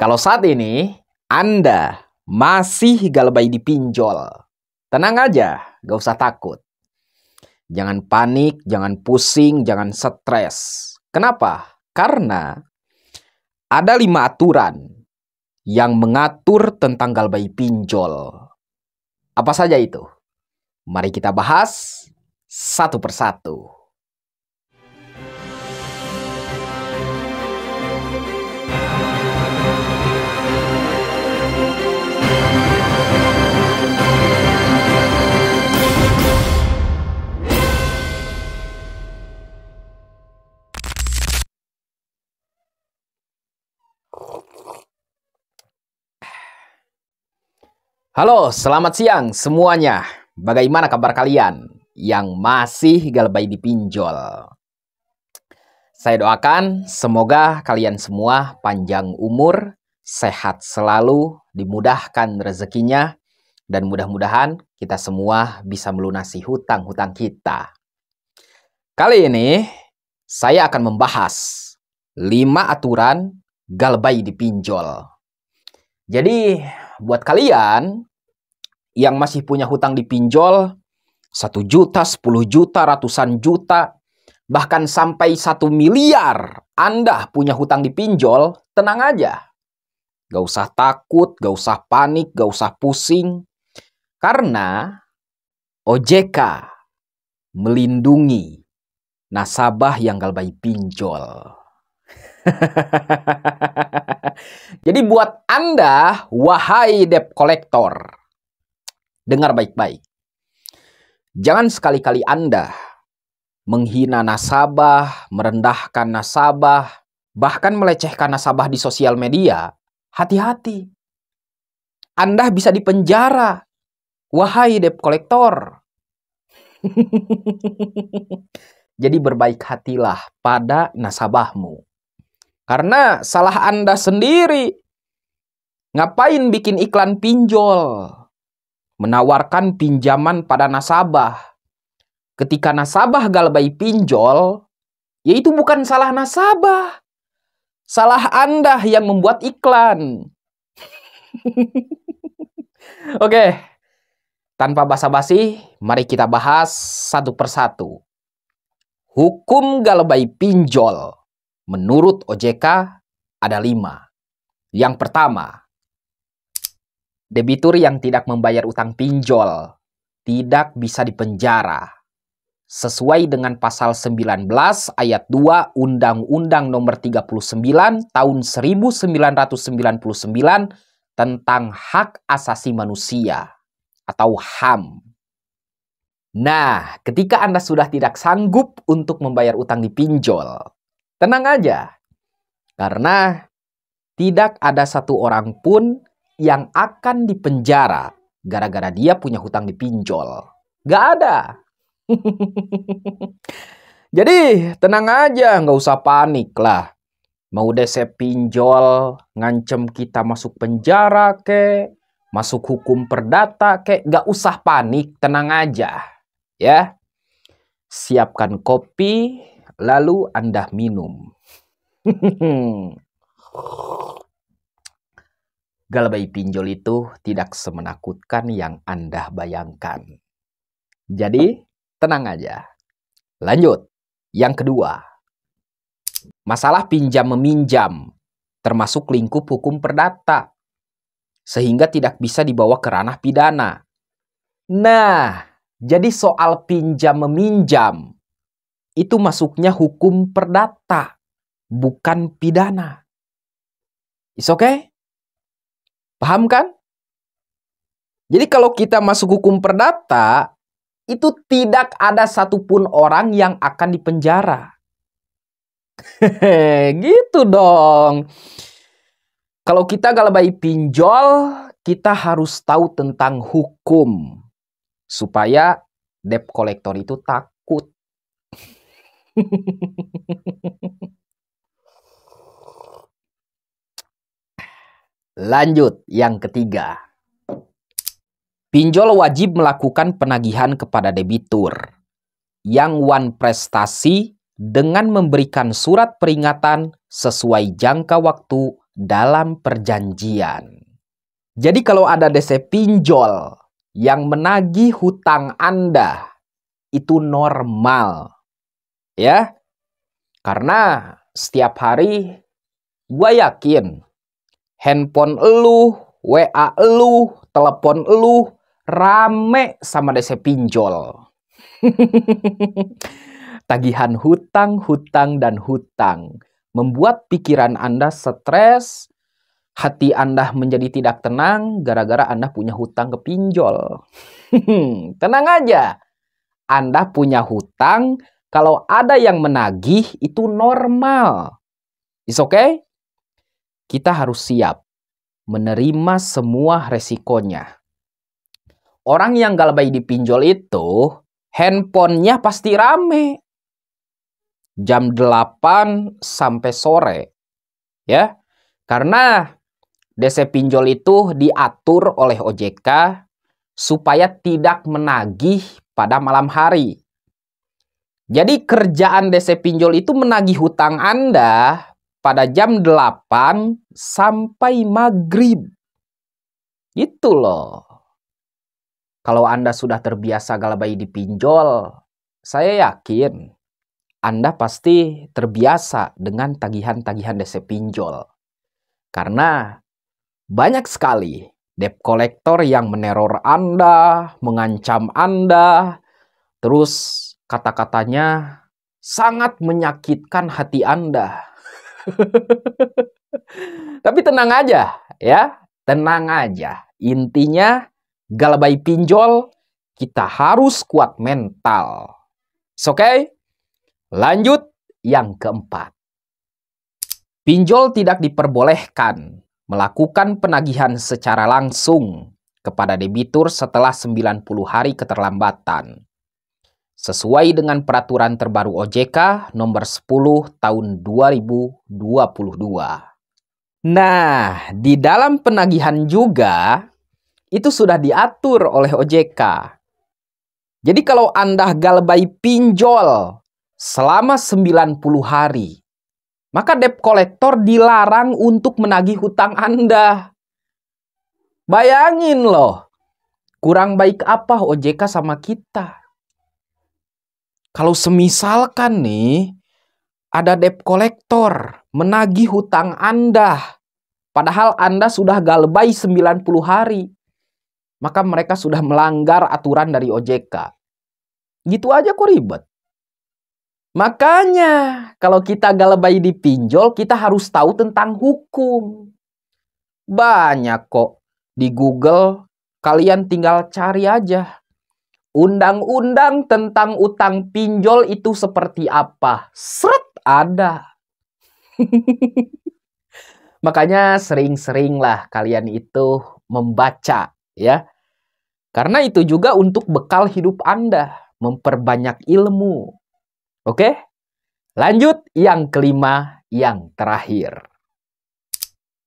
Kalau saat ini Anda masih galbay di pinjol, tenang aja, gak usah takut. Jangan panik, jangan pusing, jangan stres. Kenapa? Karena ada 5 aturan yang mengatur tentang galbay pinjol. Apa saja itu? Mari kita bahas satu persatu. Halo, selamat siang semuanya. Bagaimana kabar kalian yang masih galbay di pinjol? Saya doakan semoga kalian semua panjang umur, sehat selalu, dimudahkan rezekinya, dan mudah-mudahan kita semua bisa melunasi hutang-hutang kita. Kali ini saya akan membahas 5 aturan galbay di pinjol. Jadi buat kalian yang masih punya hutang di pinjol 1 juta, 10 juta, ratusan juta, bahkan sampai 1 miliar Anda punya hutang di pinjol, tenang aja. Gak usah takut, gak usah panik, gak usah pusing. Karena OJK melindungi nasabah yang galbay pinjol. Jadi buat Anda, wahai debt collector, dengar baik-baik. Jangan sekali-kali Anda menghina nasabah, merendahkan nasabah, bahkan melecehkan nasabah di sosial media. Hati-hati. Anda bisa dipenjara, wahai debt collector. Jadi berbaik hatilah pada nasabahmu. Karena salah Anda sendiri. Ngapain bikin iklan pinjol? Menawarkan pinjaman pada nasabah. Ketika nasabah galbay pinjol, ya itu bukan salah nasabah. Salah Anda yang membuat iklan. Oke, tanpa basa-basi, mari kita bahas satu persatu. Hukum galbay pinjol menurut OJK ada 5. Yang pertama, debitur yang tidak membayar utang pinjol tidak bisa dipenjara. Sesuai dengan pasal 19 ayat 2 Undang-Undang Nomor 39 Tahun 1999 tentang Hak Asasi Manusia atau HAM. Nah, ketika Anda sudah tidak sanggup untuk membayar utang di pinjol, tenang aja. Karena tidak ada satu orang pun yang akan dipenjara gara-gara dia punya hutang di pinjol. Gak ada. Jadi tenang aja, nggak usah panik lah. Mau DC pinjol, ngancem kita masuk penjara kek, masuk hukum perdata kek, nggak usah panik, tenang aja. Ya, siapkan kopi, lalu Anda minum. Galbay pinjol itu tidak semenakutkan yang Anda bayangkan. Jadi, tenang aja. Lanjut. Yang kedua, masalah pinjam-meminjam, termasuk lingkup hukum perdata, sehingga tidak bisa dibawa ke ranah pidana. Nah, jadi soal pinjam-meminjam, itu masuknya hukum perdata, bukan pidana. Is okay? Paham kan? Jadi kalau kita masuk hukum perdata, itu tidak ada satupun orang yang akan dipenjara. Gitu dong. Kalau kita galbay pinjol, kita harus tahu tentang hukum. Supaya debt collector itu takut. Lanjut, yang ketiga. Pinjol wajib melakukan penagihan kepada debitur yang wan prestasi dengan memberikan surat peringatan sesuai jangka waktu dalam perjanjian. Jadi kalau ada DC pinjol yang menagih hutang Anda, itu normal. Ya, karena setiap hari gue yakin handphone elu, WA elu, telepon elu rame sama DC pinjol. Tagihan hutang, dan hutang membuat pikiran Anda stres, hati Anda menjadi tidak tenang gara-gara Anda punya hutang ke pinjol. Tenang aja, Anda punya hutang, kalau ada yang menagih itu normal. Is okay? Kita harus siap menerima semua resikonya. Orang yang galbay dipinjol itu handphonenya pasti rame. Jam 8 sampai sore. Ya. Karena DC pinjol itu diatur oleh OJK supaya tidak menagih pada malam hari. Jadi kerjaan DC pinjol itu menagih hutang Anda pada jam 8 sampai maghrib. Itu loh. Kalau Anda sudah terbiasa galbay dipinjol, saya yakin Anda pasti terbiasa dengan tagihan-tagihan DC pinjol. Karena banyak sekali debt collector yang meneror Anda, mengancam Anda, terus kata-katanya sangat menyakitkan hati Anda. Tapi tenang aja ya, tenang aja. Intinya galbay pinjol kita harus kuat mental. Oke? Lanjut yang keempat. Pinjol tidak diperbolehkan melakukan penagihan secara langsung kepada debitur setelah 90 hari keterlambatan. Sesuai dengan peraturan terbaru OJK nomor 10 tahun 2022. Nah, di dalam penagihan juga itu sudah diatur oleh OJK. Jadi kalau Anda galbay pinjol selama 90 hari, maka debt collector dilarang untuk menagih hutang Anda. Bayangin loh, kurang baik apa OJK sama kita. Kalau semisalkan nih, ada debt collector menagih hutang Anda, padahal Anda sudah galbay 90 hari, maka mereka sudah melanggar aturan dari OJK. Gitu aja kok ribet. Makanya kalau kita galbay dipinjol, kita harus tahu tentang hukum. Banyak kok di Google, kalian tinggal cari aja. Undang-undang tentang utang pinjol itu seperti apa? Seret ada. Makanya sering-seringlah kalian itu membaca ya. Karena itu juga untuk bekal hidup Anda, memperbanyak ilmu. Oke? Lanjut yang kelima, yang terakhir.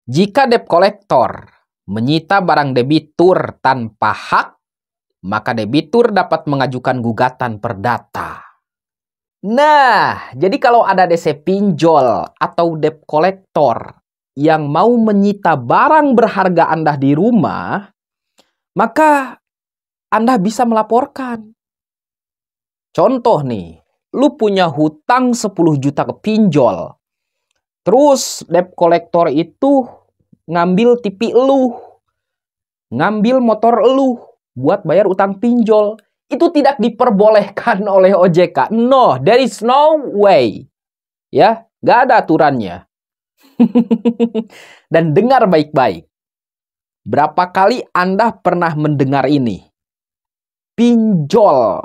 Jika debt collector menyita barang debitur tanpa hak, maka debitur dapat mengajukan gugatan perdata. Nah, jadi kalau ada DC pinjol atau debt collector yang mau menyita barang berharga Anda di rumah, maka Anda bisa melaporkan. Contoh nih, lu punya hutang 10 juta ke pinjol. Terus debt collector itu ngambil TV lu, ngambil motor lu buat bayar utang pinjol. Itu tidak diperbolehkan oleh OJK. No, there is no way. Ya, nggak ada aturannya. Dan dengar baik-baik. Berapa kali Anda pernah mendengar ini? Pinjol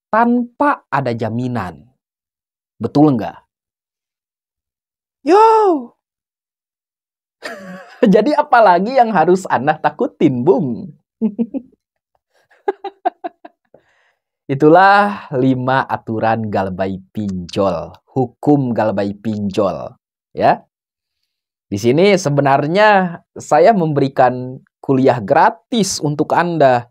tanpa ada jaminan. Betul nggak? Yo! Jadi apalagi yang harus Anda takutin, Bung? Itulah 5 aturan galbay pinjol, hukum galbay pinjol, ya. Di sini sebenarnya saya memberikan kuliah gratis untuk Anda.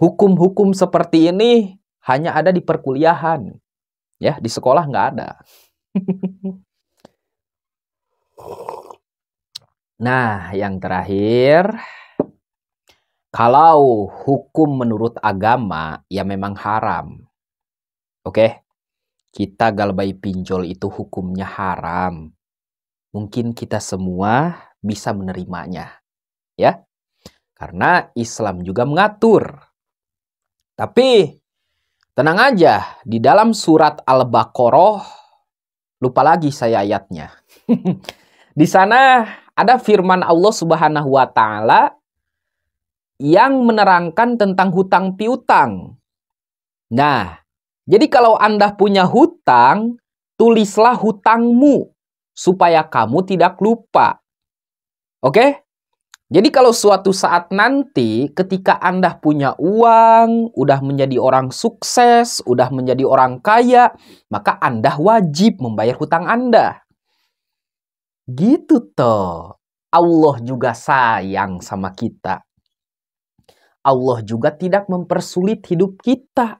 Hukum-hukum seperti ini hanya ada di perkuliahan, ya, di sekolah nggak ada. Nah, yang terakhir, kalau hukum menurut agama ya memang haram. Oke, kita galbay pinjol itu hukumnya haram. Mungkin kita semua bisa menerimanya, ya. Karena Islam juga mengatur. Tapi tenang aja, di dalam surat Al-Baqarah, lupa lagi saya ayatnya. Di sana ada firman Allah Subhanahu wa taala yang menerangkan tentang hutang piutang. Nah, jadi kalau Anda punya hutang, tulislah hutangmu supaya kamu tidak lupa. Oke? Jadi kalau suatu saat nanti ketika Anda punya uang, udah menjadi orang sukses, udah menjadi orang kaya, maka Anda wajib membayar hutang Anda. Gitu toh. Allah juga sayang sama kita. Allah juga tidak mempersulit hidup kita.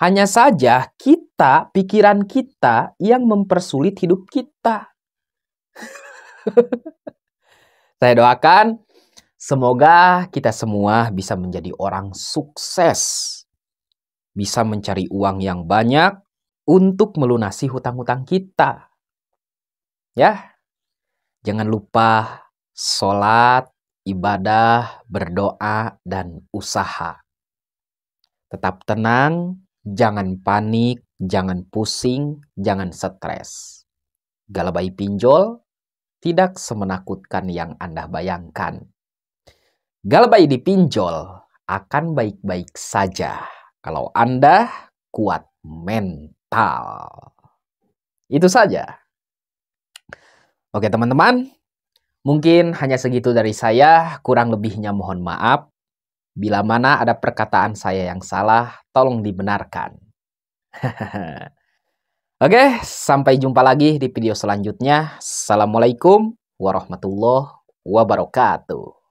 Hanya saja kita, pikiran kita yang mempersulit hidup kita. Saya doakan semoga kita semua bisa menjadi orang sukses. Bisa mencari uang yang banyak untuk melunasi hutang-hutang kita. Ya, jangan lupa sholat, ibadah, berdoa, dan usaha. Tetap tenang, jangan panik, jangan pusing, jangan stres. Galbay pinjol tidak semenakutkan yang Anda bayangkan. Galbay dipinjol akan baik-baik saja kalau Anda kuat mental. Itu saja. Oke teman-teman, mungkin hanya segitu dari saya, kurang lebihnya mohon maaf. Bila mana ada perkataan saya yang salah, tolong dibenarkan. Oke, sampai jumpa lagi di video selanjutnya. Assalamualaikum warahmatullahi wabarakatuh.